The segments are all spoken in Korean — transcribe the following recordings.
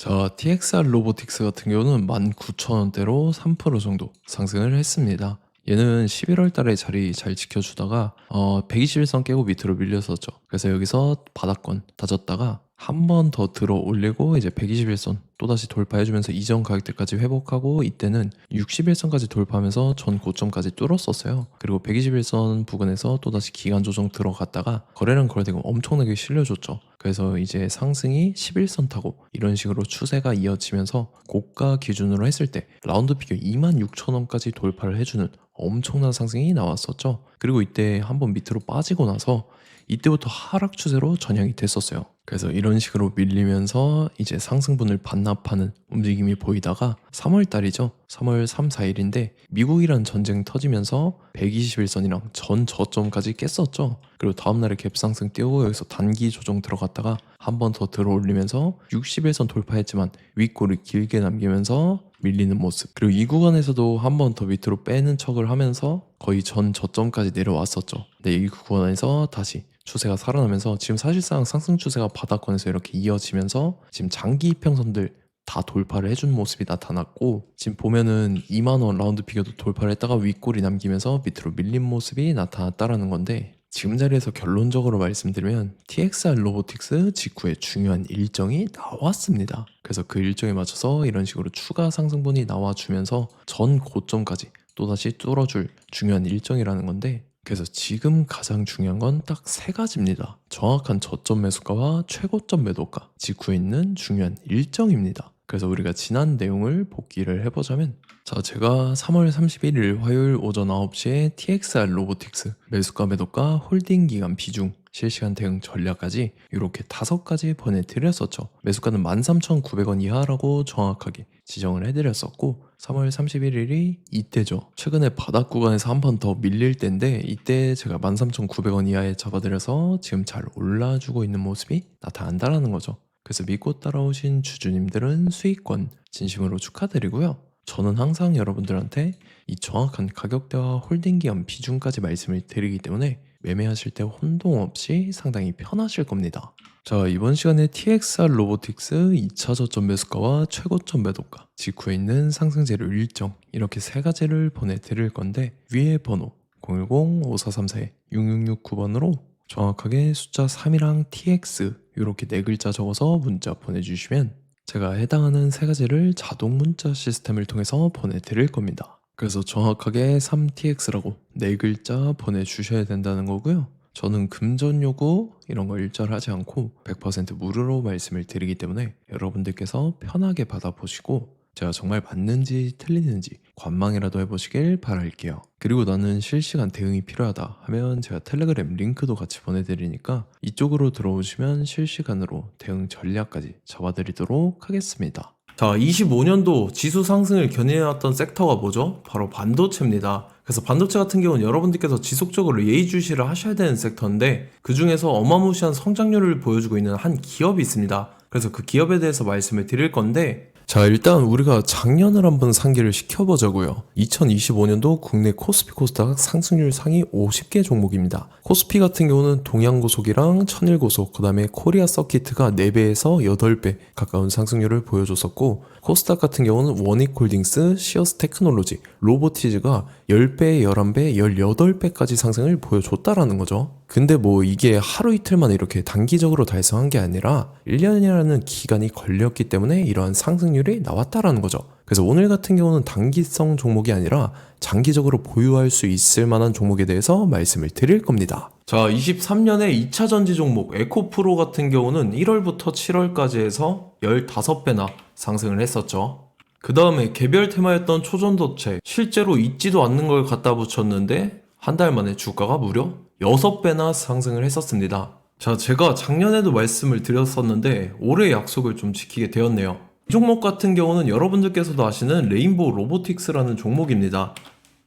자, TXR 로보틱스 같은 경우는 19,000원대로 3% 정도 상승을 했습니다. 얘는 11월 달에 자리 잘 지켜주다가 121선 깨고 밑으로 밀렸었죠. 그래서 여기서 바닥권 다졌다가 한 번 더 들어 올리고 이제 121선 또다시 돌파해주면서 이전 가격대까지 회복하고 이때는 61선까지 돌파하면서 전 고점까지 뚫었었어요. 그리고 121선 부근에서 또다시 기간 조정 들어갔다가 거래량 거래되고 엄청나게 실려줬죠. 그래서 이제 상승이 11선 타고 이런 식으로 추세가 이어지면서 고가 기준으로 했을 때 라운드 피겨 26,000원까지 돌파를 해주는 엄청난 상승이 나왔었죠. 그리고 이때 한번 밑으로 빠지고 나서 이때부터 하락 추세로 전향이 됐었어요. 그래서 이런 식으로 밀리면서 이제 상승분을 반납하는 움직임이 보이다가 3월 달이죠. 3월 3, 4일인데 미국이란 전쟁 터지면서 121선이랑 전 저점까지 깼었죠. 그리고 다음날에 갭상승 띄우고 여기서 단기 조정 들어갔다가 한 번 더 들어 올리면서 61선 돌파했지만 윗골을 길게 남기면서 밀리는 모습. 그리고 이 구간에서도 한 번 더 밑으로 빼는 척을 하면서 거의 전 저점까지 내려왔었죠. 근데 이 구간에서 다시 추세가 살아나면서 지금 사실상 상승 추세가 바닥권에서 이렇게 이어지면서 지금 장기 이평선들 다 돌파를 해준 모습이 나타났고 지금 보면은 2만원 라운드 비교도 돌파를 했다가 윗골이 남기면서 밑으로 밀린 모습이 나타났다라는 건데 지금 자리에서 결론적으로 말씀드리면 TXR 로보틱스 직후에 중요한 일정이 나왔습니다. 그래서 그 일정에 맞춰서 이런 식으로 추가 상승분이 나와주면서 전 고점까지 또다시 뚫어줄 중요한 일정이라는 건데 그래서 지금 가장 중요한 건 딱 세 가지입니다. 정확한 저점 매수가와 최고점 매도가 직후에 있는 중요한 일정입니다. 그래서 우리가 지난 내용을 복기를 해보자면 자, 제가 3월 31일 화요일 오전 9시에 TXR 로보틱스 매수가 매도가 홀딩 기간 비중 실시간 대응 전략까지 이렇게 5가지 보내드렸었죠. 매수가는 13,900원 이하라고 정확하게 지정을 해드렸었고 3월 31일이 이때죠. 최근에 바닥 구간에서 한 번 더 밀릴 때인데 이때 제가 13,900원 이하에 잡아드려서 지금 잘 올라주고 있는 모습이 나타난다는 거죠. 그래서 믿고 따라오신 주주님들은 수익권 진심으로 축하드리고요. 저는 항상 여러분들한테 이 정확한 가격대와 홀딩 기간 비중까지 말씀을 드리기 때문에 매매하실 때 혼동 없이 상당히 편하실 겁니다. 자, 이번 시간에 TXR 로보틱스 2차 저점 매수가와 최고점 매도가 직후에 있는 상승재료 일정 이렇게 세 가지를 보내드릴 건데 위에 번호 010-5434-6669번으로 정확하게 숫자 3이랑 TX 이렇게 네 글자 적어서 문자 보내주시면 제가 해당하는 세 가지를 자동 문자 시스템을 통해서 보내드릴 겁니다. 그래서 정확하게 3TX라고 네 글자 보내주셔야 된다는 거고요. 저는 금전 요구 이런 거 일절하지 않고 100% 무료로 말씀을 드리기 때문에 여러분들께서 편하게 받아보시고 제가 정말 맞는지 틀리는지 관망이라도 해보시길 바랄게요. 그리고 나는 실시간 대응이 필요하다 하면 제가 텔레그램 링크도 같이 보내드리니까 이쪽으로 들어오시면 실시간으로 대응 전략까지 잡아드리도록 하겠습니다. 자, 25년도 지수 상승을 견인해왔던 섹터가 뭐죠? 바로 반도체입니다. 그래서 반도체 같은 경우는 여러분들께서 지속적으로 예의주시를 하셔야 되는 섹터인데 그 중에서 어마무시한 성장률을 보여주고 있는 한 기업이 있습니다. 그래서 그 기업에 대해서 말씀을 드릴 건데 자, 일단 우리가 작년을 한번 상기를 시켜보자고요. 2025년도 국내 코스피 코스닥 상승률 상위 50개 종목입니다. 코스피 같은 경우는 동양고속이랑 천일고속, 그 다음에 코리아 서키트가 4배에서 8배 가까운 상승률을 보여줬었고 코스닥 같은 경우는 원익홀딩스, 시어스 테크놀로지, 로보티즈가 10배, 11배, 18배까지 상승을 보여줬다라는 거죠. 근데 뭐 이게 하루 이틀 만에 이렇게 단기적으로 달성한 게 아니라 1년이라는 기간이 걸렸기 때문에 이러한 상승률이 나왔다라는 거죠. 그래서 오늘 같은 경우는 단기성 종목이 아니라 장기적으로 보유할 수 있을 만한 종목에 대해서 말씀을 드릴 겁니다. 자, 23년에 2차 전지 종목 에코프로 같은 경우는 1월부터 7월까지 해서 15배나 상승을 했었죠. 그 다음에 개별 테마였던 초전도체 실제로 있지도 않는 걸 갖다 붙였는데 한 달 만에 주가가 무려 6배나 상승을 했었습니다. 자, 제가 작년에도 말씀을 드렸었는데 올해 약속을 좀 지키게 되었네요. 이 종목 같은 경우는 여러분들께서도 아시는 레인보우 로보틱스라는 종목입니다.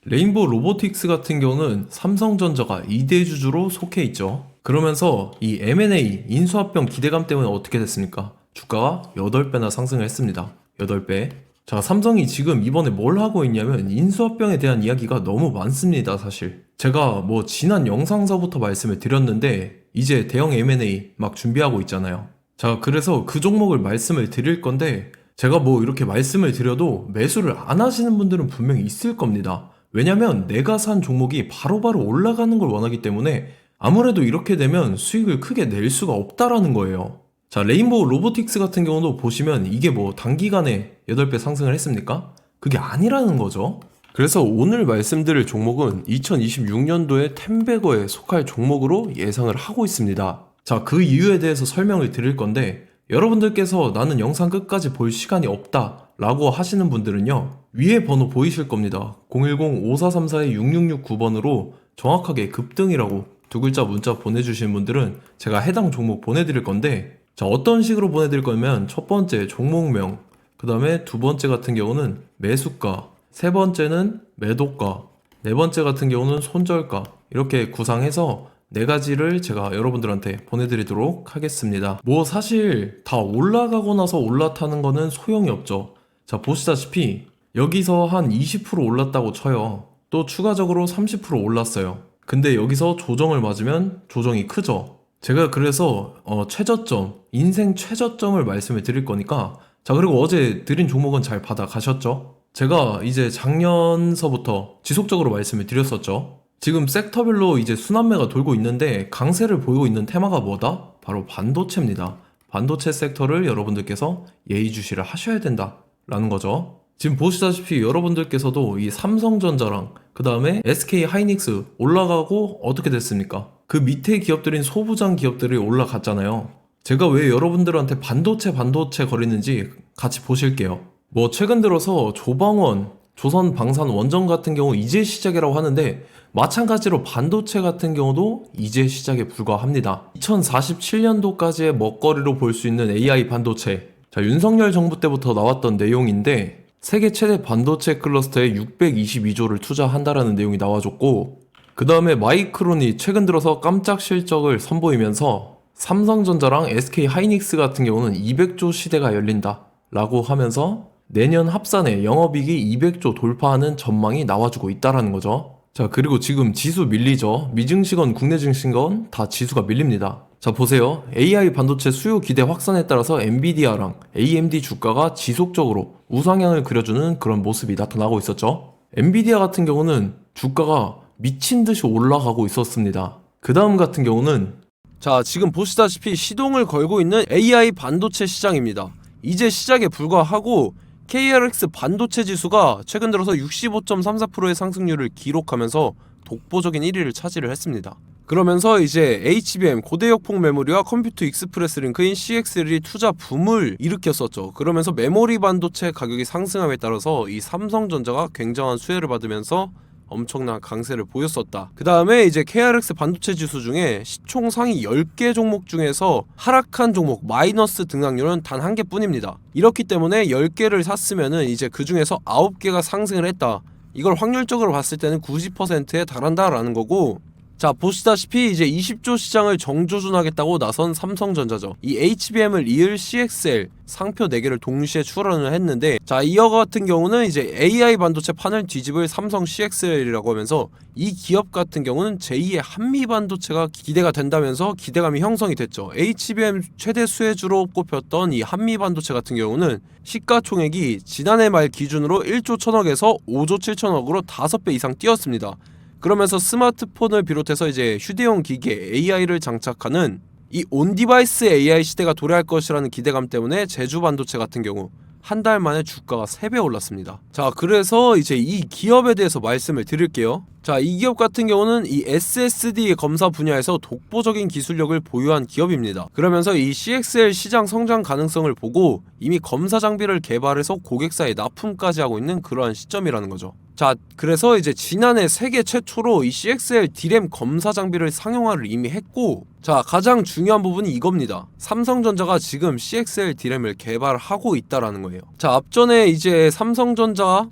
레인보우 로보틱스 같은 경우는 삼성전자가 2대 주주로 속해 있죠. 그러면서 이 M&A 인수합병 기대감 때문에 어떻게 됐습니까? 주가가 8배나 상승을 했습니다. 8배. 자, 삼성이 지금 이번에 뭘 하고 있냐면 인수합병에 대한 이야기가 너무 많습니다. 사실 제가 뭐 지난 영상서부터 말씀을 드렸는데 이제 대형 M&A 막 준비하고 있잖아요. 자, 그래서 그 종목을 말씀을 드릴 건데 제가 뭐 이렇게 말씀을 드려도 매수를 안 하시는 분들은 분명히 있을 겁니다. 왜냐면 내가 산 종목이 바로바로 올라가는 걸 원하기 때문에 아무래도 이렇게 되면 수익을 크게 낼 수가 없다라는 거예요. 자, 레인보우 로보틱스 같은 경우도 보시면 이게 뭐 단기간에 8배 상승을 했습니까? 그게 아니라는 거죠. 그래서 오늘 말씀드릴 종목은 2026년도에 텐베거에 속할 종목으로 예상을 하고 있습니다. 자, 그 이유에 대해서 설명을 드릴 건데 여러분들께서 나는 영상 끝까지 볼 시간이 없다 라고 하시는 분들은요, 위에 번호 보이실 겁니다. 010-5434-6669번으로 정확하게 급등이라고 두 글자 문자 보내주신 분들은 제가 해당 종목 보내드릴 건데, 자, 어떤 식으로 보내드릴 거냐면 첫 번째 종목명, 그 다음에 두 번째 같은 경우는 매수가, 세 번째는 매도가, 네 번째 같은 경우는 손절가, 이렇게 구상해서 네 가지를 제가 여러분들한테 보내드리도록 하겠습니다. 뭐 사실 다 올라가고 나서 올라타는 거는 소용이 없죠. 자, 보시다시피 여기서 한 20% 올랐다고 쳐요. 또 추가적으로 30% 올랐어요. 근데 여기서 조정을 맞으면 조정이 크죠. 제가 그래서 최저점, 인생 최저점을 말씀을 드릴 거니까, 자, 그리고 어제 드린 종목은 잘 받아가셨죠? 제가 이제 작년서부터 지속적으로 말씀을 드렸었죠. 지금 섹터별로 이제 순환매가 돌고 있는데 강세를 보이고 있는 테마가 뭐다? 바로 반도체입니다. 반도체 섹터를 여러분들께서 예의주시를 하셔야 된다라는 거죠. 지금 보시다시피 여러분들께서도 이 삼성전자랑 그 다음에 SK 하이닉스 올라가고 어떻게 됐습니까? 그 밑에 기업들인 소부장 기업들이 올라갔잖아요. 제가 왜 여러분들한테 반도체 거리는지 같이 보실게요. 뭐 최근 들어서 조방원, 조선방산 원전 같은 경우 이제 시작이라고 하는데 마찬가지로 반도체 같은 경우도 이제 시작에 불과합니다. 2047년도까지의 먹거리로 볼 수 있는 AI 반도체. 자, 윤석열 정부 때부터 나왔던 내용인데 세계 최대 반도체 클러스터에 622조를 투자한다라는 내용이 나와줬고, 그 다음에 마이크론이 최근 들어서 깜짝 실적을 선보이면서 삼성전자랑 SK 하이닉스 같은 경우는 200조 시대가 열린다 라고 하면서 내년 합산에 영업이익이 200조 돌파하는 전망이 나와주고 있다라는 거죠. 자, 그리고 지금 지수 밀리죠. 미증시건 국내 증시건 다 지수가 밀립니다. 자, 보세요. AI 반도체 수요 기대 확산에 따라서 엔비디아랑 AMD 주가가 지속적으로 우상향을 그려주는 그런 모습이 나타나고 있었죠. 엔비디아 같은 경우는 주가가 미친 듯이 올라가고 있었습니다. 그 다음 같은 경우는, 자, 지금 보시다시피 시동을 걸고 있는 AI 반도체 시장입니다. 이제 시작에 불과하고 KRX 반도체 지수가 최근 들어서 65.34%의 상승률을 기록하면서 독보적인 1위를 차지를 했습니다. 그러면서 이제 HBM 고대역폭 메모리와 컴퓨터 익스프레스 링크인 CXL이 투자 붐을 일으켰었죠. 그러면서 메모리 반도체 가격이 상승함에 따라서 이 삼성전자가 굉장한 수혜를 받으면서 엄청난 강세를 보였었다. 그 다음에 이제 KRX 반도체 지수 중에 시총 상위 10개 종목 중에서 하락한 종목 마이너스 등락률은 단 한 개뿐입니다. 이렇기 때문에 10개를 샀으면은 이제 그 중에서 9개가 상승을 했다. 이걸 확률적으로 봤을 때는 90%에 달한다라는 거고, 자, 보시다시피 이제 20조 시장을 정조준하겠다고 나선 삼성전자죠. 이 HBM을 이을 CXL 상표 4개를 동시에 출원을 했는데, 자, 이어 같은 경우는 이제 AI 반도체 판을 뒤집을 삼성 CXL이라고 하면서 이 기업 같은 경우는 제2의 한미 반도체가 기대가 된다면서 기대감이 형성이 됐죠. HBM 최대 수혜주로 꼽혔던 이 한미 반도체 같은 경우는 시가총액이 지난해 말 기준으로 1조 1000억에서 5조 7천억으로 5배 이상 뛰었습니다. 그러면서 스마트폰을 비롯해서 이제 휴대용 기기에 AI를 장착하는 이 온디바이스 AI 시대가 도래할 것이라는 기대감 때문에 제주 반도체 같은 경우 한 달 만에 주가가 3배 올랐습니다. 자, 그래서 이제 이 기업에 대해서 말씀을 드릴게요. 자, 이 기업 같은 경우는 이 SSD 검사 분야에서 독보적인 기술력을 보유한 기업입니다. 그러면서 이 CXL 시장 성장 가능성을 보고 이미 검사 장비를 개발해서 고객사에 납품까지 하고 있는 그러한 시점이라는 거죠. 자, 그래서 이제 지난해 세계 최초로 이 CXL D램 검사 장비를 상용화를 이미 했고, 자, 가장 중요한 부분이 이겁니다. 삼성전자가 지금 CXL D램을 개발하고 있다라는 거예요. 자, 앞전에 이제 삼성전자가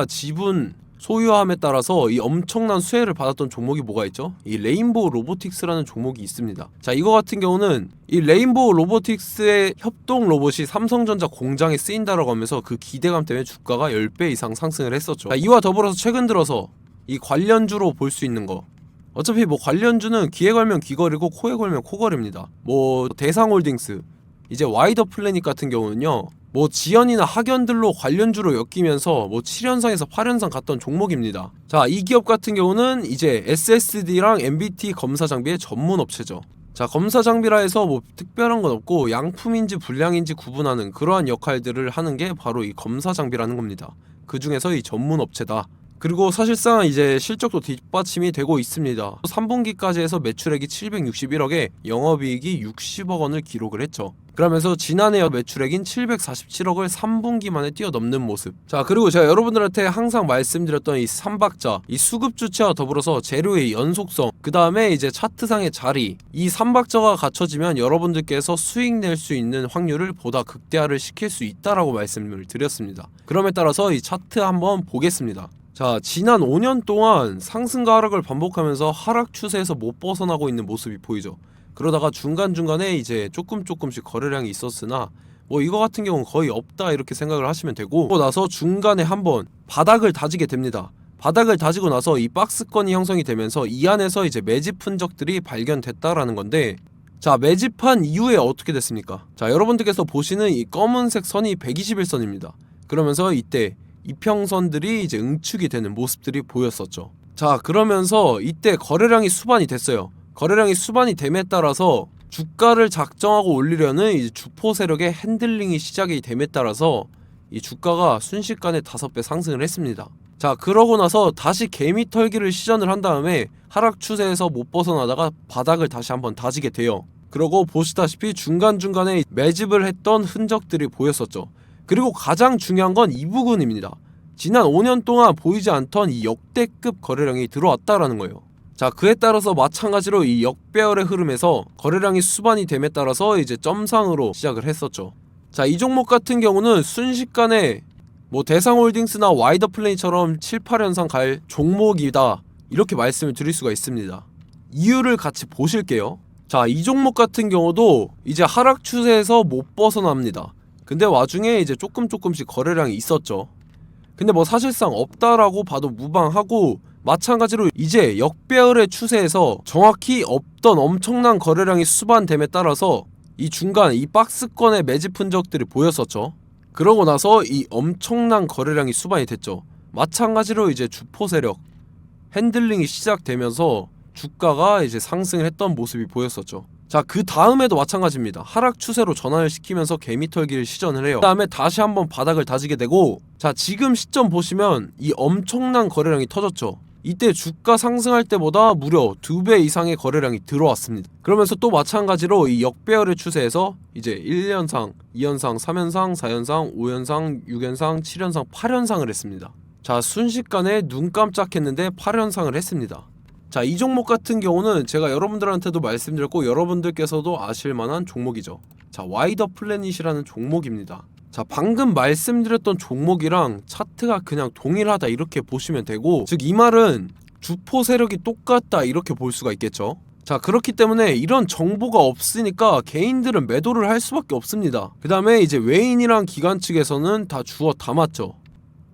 지분 소유함에 따라서 이 엄청난 수혜를 받았던 종목이 뭐가 있죠? 이 레인보우 로보틱스라는 종목이 있습니다. 자, 이거 같은 경우는 이 레인보우 로보틱스의 협동 로봇이 삼성전자 공장에 쓰인다라고 하면서 그 기대감 때문에 주가가 10배 이상 상승을 했었죠. 자, 이와 더불어서 최근 들어서 이 관련주로 볼 수 있는 거, 어차피 뭐 관련주는 귀에 걸면 귀걸이고 코에 걸면 코걸이입니다. 뭐 대상홀딩스, 이제 와이더 플래닛 같은 경우는요, 뭐 지연이나 학연들로 관련주로 엮이면서 뭐 7연상에서 8연상 갔던 종목입니다. 자, 이 기업 같은 경우는 이제 SSD랑 MBT 검사 장비의 전문 업체죠. 자, 검사 장비라 해서 뭐 특별한 건 없고 양품인지 불량인지 구분하는 그러한 역할들을 하는 게 바로 이 검사 장비라는 겁니다. 그 중에서 이 전문 업체다. 그리고 사실상 이제 실적도 뒷받침이 되고 있습니다. 3분기까지 해서 매출액이 761억에 영업이익이 60억 원을 기록을 했죠. 그러면서 지난해 매출액인 747억을 3분기 만에 뛰어넘는 모습. 자, 그리고 제가 여러분들한테 항상 말씀드렸던 이 3박자, 이 수급 주체와 더불어서 재료의 연속성, 그 다음에 이제 차트상의 자리, 이 3박자가 갖춰지면 여러분들께서 수익 낼 수 있는 확률을 보다 극대화를 시킬 수 있다라고 말씀을 드렸습니다. 그럼에 따라서 이 차트 한번 보겠습니다. 자, 지난 5년 동안 상승과 하락을 반복하면서 하락 추세에서 못 벗어나고 있는 모습이 보이죠. 그러다가 중간중간에 이제 조금씩 거래량이 있었으나 뭐 이거 같은 경우는 거의 없다 이렇게 생각을 하시면 되고, 그러고 나서 중간에 한번 바닥을 다지게 됩니다. 바닥을 다지고 나서 이 박스권이 형성이 되면서 이 안에서 이제 매집 흔적들이 발견됐다라는 건데, 자, 매집한 이후에 어떻게 됐습니까? 자, 여러분들께서 보시는 이 검은색 선이 121선입니다. 그러면서 이때 이평선들이 이제 응축이 되는 모습들이 보였었죠. 자, 그러면서 이때 거래량이 수반이 됐어요. 거래량이 수반이 됨에 따라서 주가를 작정하고 올리려는 이제 주포 세력의 핸들링이 시작이 됨에 따라서 이 주가가 순식간에 5배 상승을 했습니다. 자, 그러고 나서 다시 개미 털기를 시전을 한 다음에 하락 추세에서 못 벗어나다가 바닥을 다시 한번 다지게 돼요. 그러고 보시다시피 중간중간에 매집을 했던 흔적들이 보였었죠. 그리고 가장 중요한 건 이 부분입니다. 지난 5년 동안 보이지 않던 이 역대급 거래량이 들어왔다라는 거예요. 자, 그에 따라서 마찬가지로 이 역배열의 흐름에서 거래량이 수반이 됨에 따라서 이제 점상으로 시작을 했었죠. 자, 이 종목 같은 경우는 순식간에 뭐 대상홀딩스나 와이더 플레이처럼 7, 8연상 갈 종목이다 이렇게 말씀을 드릴 수가 있습니다. 이유를 같이 보실게요. 자, 이 종목 같은 경우도 이제 하락 추세에서 못 벗어납니다. 근데 와중에 이제 조금씩 거래량이 있었죠. 근데 뭐 사실상 없다라고 봐도 무방하고, 마찬가지로 이제 역배열의 추세에서 정확히 없던 엄청난 거래량이 수반됨에 따라서 이 중간 이 박스권의 매집 흔적들이 보였었죠. 그러고 나서 이 엄청난 거래량이 수반이 됐죠. 마찬가지로 이제 주포 세력 핸들링이 시작되면서 주가가 이제 상승을 했던 모습이 보였었죠. 자, 그 다음에도 마찬가지입니다. 하락 추세로 전환을 시키면서 개미 털기를 시전을 해요. 그 다음에 다시 한번 바닥을 다지게 되고, 자, 지금 시점 보시면 이 엄청난 거래량이 터졌죠. 이때 주가 상승할 때보다 무려 2배 이상의 거래량이 들어왔습니다. 그러면서 또 마찬가지로 이 역배열의 추세에서 이제 1연상, 2연상, 3연상, 4연상, 5연상, 6연상, 7연상, 8연상을 했습니다. 자, 순식간에 눈 깜짝했는데 8연상을 했습니다. 자, 이 종목 같은 경우는 제가 여러분들한테도 말씀드렸고 여러분들께서도 아실만한 종목이죠. 자, 와이더 플래닛이라는 종목입니다. 자, 방금 말씀드렸던 종목이랑 차트가 그냥 동일하다 이렇게 보시면 되고, 즉 이 말은 주포 세력이 똑같다 이렇게 볼 수가 있겠죠. 자, 그렇기 때문에 이런 정보가 없으니까 개인들은 매도를 할 수밖에 없습니다. 그 다음에 이제 외인이랑 기관 측에서는 다 주워 담았죠.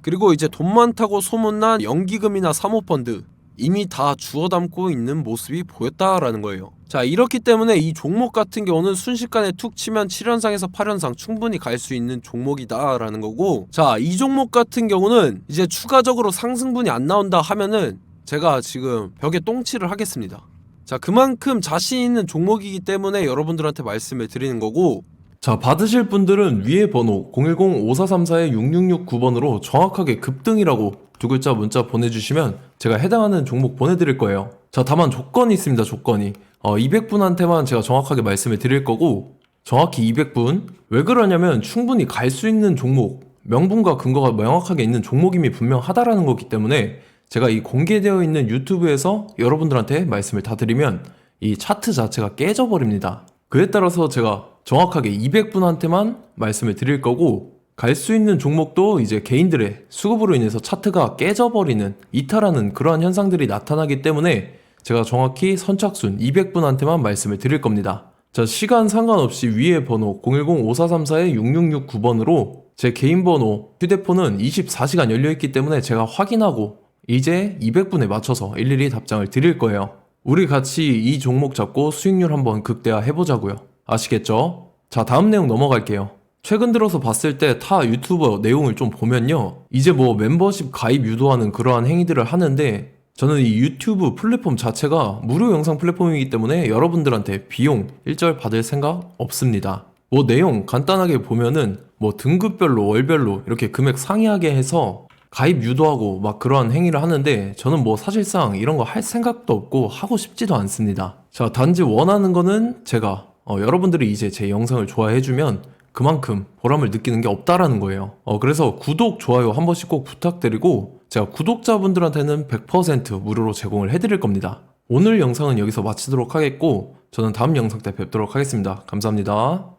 그리고 이제 돈 많다고 소문난 연기금이나 사모펀드 이미 다 주워 담고 있는 모습이 보였다라는 거예요. 자, 이렇기 때문에 이 종목 같은 경우는 순식간에 툭 치면 7연상에서 8연상 충분히 갈 수 있는 종목이다 라는 거고, 자, 이 종목 같은 경우는 이제 추가적으로 상승분이 안 나온다 하면은 제가 지금 벽에 똥칠을 하겠습니다. 자, 그만큼 자신 있는 종목이기 때문에 여러분들한테 말씀을 드리는 거고, 자, 받으실 분들은 위에 번호 010-5434-6669번으로 정확하게 급등이라고 두 글자 문자 보내주시면 제가 해당하는 종목 보내드릴 거예요. 자, 다만 조건이 있습니다. 조건이 200분한테만 제가 정확하게 말씀을 드릴 거고, 정확히 200분. 왜 그러냐면 충분히 갈 수 있는 종목, 명분과 근거가 명확하게 있는 종목임이 분명하다라는 거기 때문에 제가 이 공개되어 있는 유튜브에서 여러분들한테 말씀을 다 드리면 이 차트 자체가 깨져버립니다. 그에 따라서 제가 정확하게 200분한테만 말씀을 드릴 거고, 갈 수 있는 종목도 이제 개인들의 수급으로 인해서 차트가 깨져버리는, 이탈하는 그러한 현상들이 나타나기 때문에 제가 정확히 선착순 200분한테만 말씀을 드릴 겁니다. 자, 시간 상관없이 위에 번호 010-5434-6669번으로 제 개인 번호, 휴대폰은 24시간 열려있기 때문에 제가 확인하고 이제 200분에 맞춰서 일일이 답장을 드릴 거예요. 우리 같이 이 종목 잡고 수익률 한번 극대화 해보자고요. 아시겠죠? 자, 다음 내용 넘어갈게요. 최근 들어서 봤을 때 타 유튜버 내용을 좀 보면요. 이제 뭐 멤버십 가입 유도하는 그러한 행위들을 하는데 저는 이 유튜브 플랫폼 자체가 무료 영상 플랫폼이기 때문에 여러분들한테 비용 일절 받을 생각 없습니다. 뭐 내용 간단하게 보면은 뭐 등급별로 월별로 이렇게 금액 상이하게 해서 가입 유도하고 막 그러한 행위를 하는데 저는 뭐 사실상 이런 거 할 생각도 없고 하고 싶지도 않습니다. 자, 단지 원하는 거는 제가 여러분들이 이제 제 영상을 좋아해주면 그만큼 보람을 느끼는 게 없다라는 거예요. 그래서 구독, 좋아요 한 번씩 꼭 부탁드리고 제가 구독자분들한테는 100% 무료로 제공을 해드릴 겁니다. 오늘 영상은 여기서 마치도록 하겠고 저는 다음 영상 때 뵙도록 하겠습니다. 감사합니다.